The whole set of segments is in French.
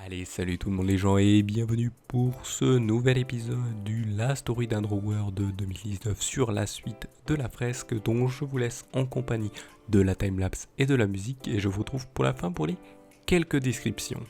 Allez, salut tout le monde les gens et bienvenue pour ce nouvel épisode du La Story d'Underworld de 2019 sur la suite de la fresque dont je vous laisse en compagnie de la timelapse et de la musique et je vous retrouve pour la fin pour les quelques descriptions.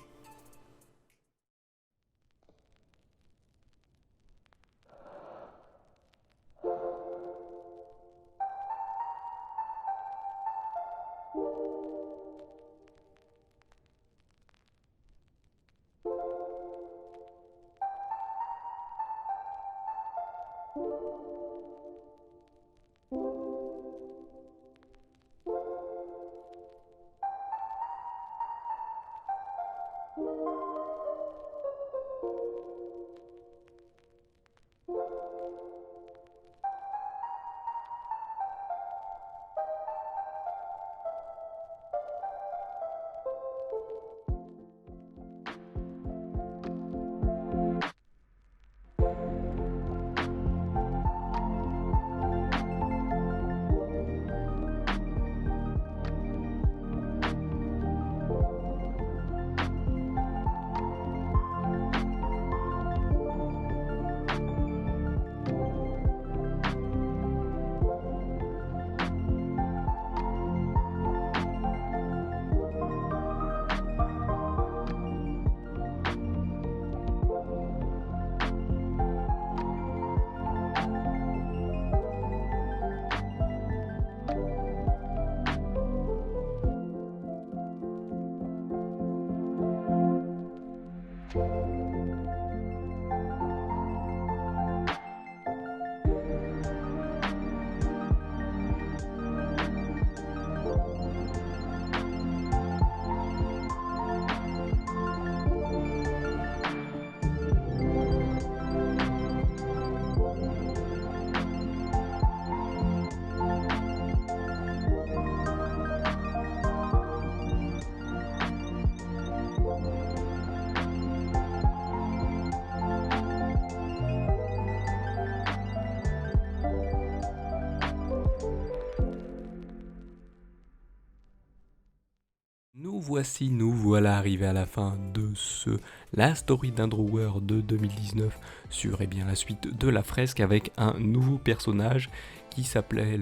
Nous voilà arrivés à la fin de ce La Story d'Underworld de 2019 sur la suite de la fresque avec un nouveau personnage qui s'appelait,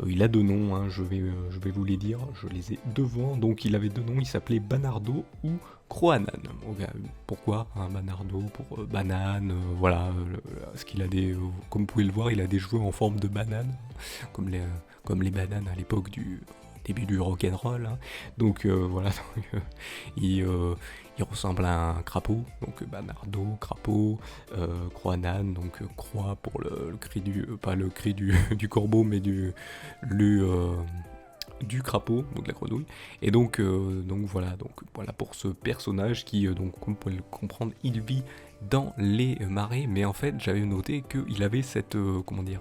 il a deux noms, je vais vous les dire, je les ai devant, donc il avait deux noms, il s'appelait Banardo ou Croanan. Pourquoi Banardo pour banane, ce qu'il a comme vous pouvez le voir, il a des cheveux en forme de banane, comme les bananes à l'époque du début du rock'n'roll. Hein. Donc voilà, il ressemble à un crapaud, donc Banardo, crapaud, Croanan, donc croix pour le cri pas le cri du corbeau, mais du crapaud, donc la grenouille. Et donc voilà pour ce personnage qui, donc comme vous pouvez le comprendre, il vit dans les marais, mais en fait j'avais noté qu'il avait cette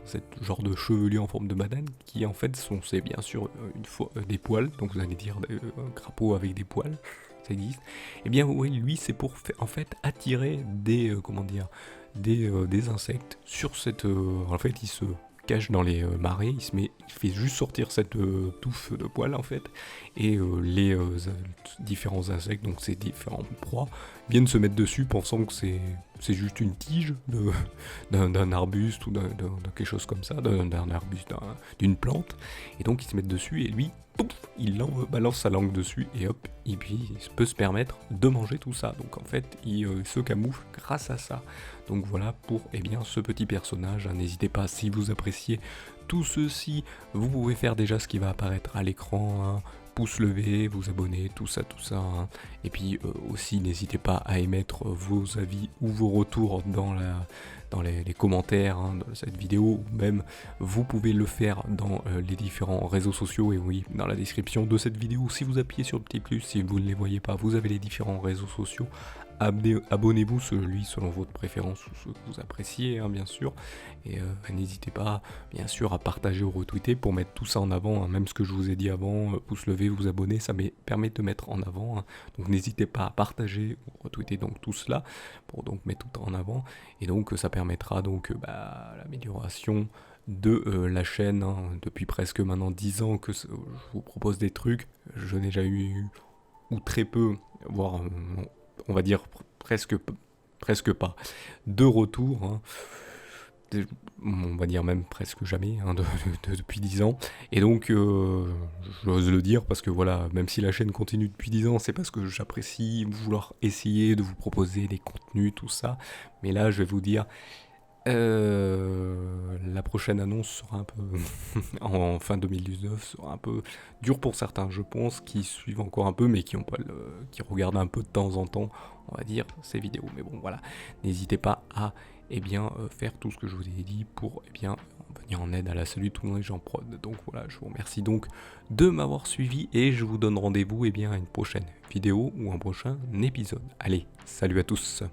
cette genre de chevelure en forme de banane qui en fait c'est bien sûr une fois des poils, donc vous allez dire un crapaud avec des poils, ça existe. Et bien oui, lui c'est pour en fait attirer des insectes sur cette en fait il se cache dans les marais, il fait juste sortir cette touffe de poils en fait, et les différents insectes, donc ces différents proies, viennent se mettre dessus pensant que c'est juste une tige d'un arbuste ou d'un quelque chose comme ça, d'un arbuste, d'une plante, et donc ils se mettent dessus et lui, pouf, balance sa langue dessus et hop, et puis il peut se permettre de manger tout ça. Donc en fait, il se camoufle grâce à ça. Donc voilà pour ce petit personnage. Hein. N'hésitez pas, si vous appréciez tout ceci, vous pouvez faire déjà ce qui va apparaître à l'écran. Hein. Pouce levé, vous abonner, tout ça. Hein. Et puis aussi, n'hésitez pas à émettre vos avis ou vos retours dans les commentaires de cette vidéo, ou même vous pouvez le faire dans les différents réseaux sociaux, et oui, dans la description de cette vidéo, si vous appuyez sur le petit plus, si vous ne les voyez pas, vous avez les différents réseaux sociaux. Abonnez-vous selon votre préférence ou ce que vous appréciez, hein, bien sûr. Et n'hésitez pas, bien sûr, à partager ou retweeter pour mettre tout ça en avant. Hein. Même ce que je vous ai dit avant, pouce levé, vous abonner, ça permet de mettre en avant. Hein. Donc n'hésitez pas à partager ou retweeter donc tout cela pour donc mettre tout en avant. Et donc ça permettra donc l'amélioration de la chaîne. Hein. Depuis presque maintenant 10 ans que je vous propose des trucs. Je n'ai jamais eu, ou très peu, voire on va dire presque pas, de retour, hein. On va dire même presque jamais, hein, depuis 10 ans. Et donc, j'ose le dire parce que voilà, même si la chaîne continue depuis 10 ans, c'est parce que j'apprécie vouloir essayer de vous proposer des contenus, tout ça. Mais là, je vais vous dire, la prochaine annonce sera un peu, en fin 2019, sera un peu dur pour certains, je pense, qui suivent encore un peu, mais qui ont pas qui regardent un peu de temps en temps, on va dire, ces vidéos. Mais bon, voilà, n'hésitez pas à faire tout ce que je vous ai dit pour venir en aide à la Salut Tout le monde et Jean Prod. Donc voilà, je vous remercie donc de m'avoir suivi et je vous donne rendez-vous à une prochaine vidéo ou un prochain épisode. Allez, salut à tous.